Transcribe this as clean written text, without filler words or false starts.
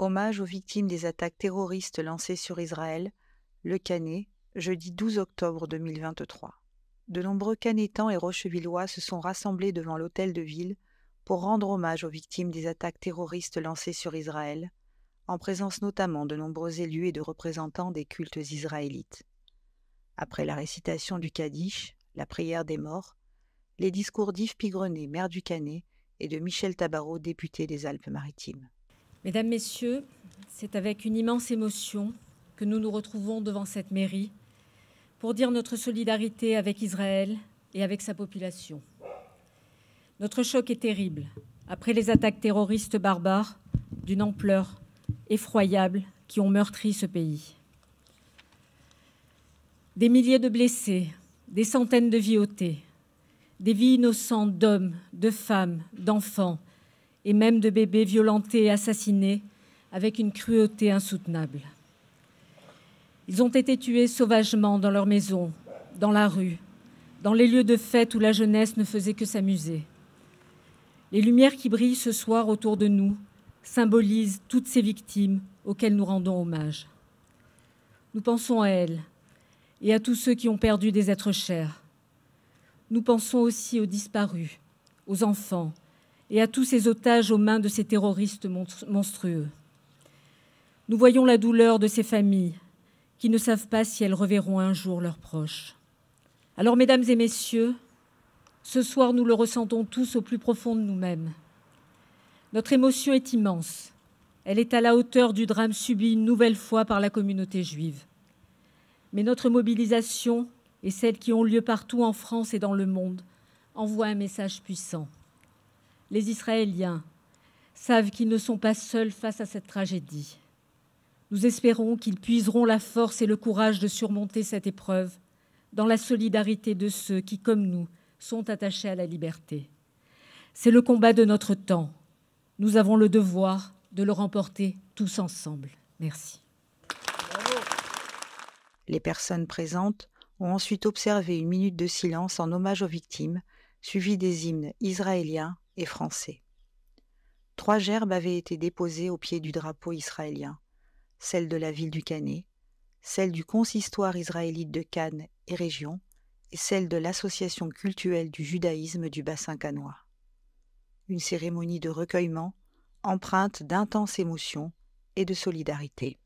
Hommage aux victimes des attaques terroristes lancées sur Israël, Le Canet, jeudi 12 octobre 2023. De nombreux Canetans et Rochevillois se sont rassemblés devant l'hôtel de ville pour rendre hommage aux victimes des attaques terroristes lancées sur Israël, en présence notamment de nombreux élus et de représentants des cultes israélites. Après la récitation du Kaddish, la prière des morts, les discours d'Yves Pigrenet, maire du Canet, et de Michel Tabarot, député des Alpes-Maritimes. Mesdames, Messieurs, c'est avec une immense émotion que nous nous retrouvons devant cette mairie pour dire notre solidarité avec Israël et avec sa population. Notre choc est terrible après les attaques terroristes barbares d'une ampleur effroyable qui ont meurtri ce pays. Des milliers de blessés, des centaines de vies ôtées, des vies innocentes d'hommes, de femmes, d'enfants et même de bébés violentés et assassinés avec une cruauté insoutenable. Ils ont été tués sauvagement dans leur maison, dans la rue, dans les lieux de fête où la jeunesse ne faisait que s'amuser. Les lumières qui brillent ce soir autour de nous symbolisent toutes ces victimes auxquelles nous rendons hommage. Nous pensons à elles et à tous ceux qui ont perdu des êtres chers. Nous pensons aussi aux disparus, aux enfants et à tous ces otages aux mains de ces terroristes monstrueux. Nous voyons la douleur de ces familles qui ne savent pas si elles reverront un jour leurs proches. Alors, mesdames et messieurs, ce soir, nous le ressentons tous au plus profond de nous-mêmes. Notre émotion est immense. Elle est à la hauteur du drame subi une nouvelle fois par la communauté juive. Mais notre mobilisation et celles qui ont lieu partout en France et dans le monde envoient un message puissant. Les Israéliens savent qu'ils ne sont pas seuls face à cette tragédie. Nous espérons qu'ils puiseront la force et le courage de surmonter cette épreuve dans la solidarité de ceux qui, comme nous, sont attachés à la liberté. C'est le combat de notre temps. Nous avons le devoir de le remporter tous ensemble. Merci. Les personnes présentes ont ensuite observé une minute de silence en hommage aux victimes, suivie des hymnes israéliens et français. 3 gerbes avaient été déposées au pied du drapeau israélien, celle de la ville du Canet, celle du consistoire israélite de Cannes et région, et celle de l'association cultuelle du judaïsme du bassin cannois. Une cérémonie de recueillement empreinte d'intenses émotions et de solidarité.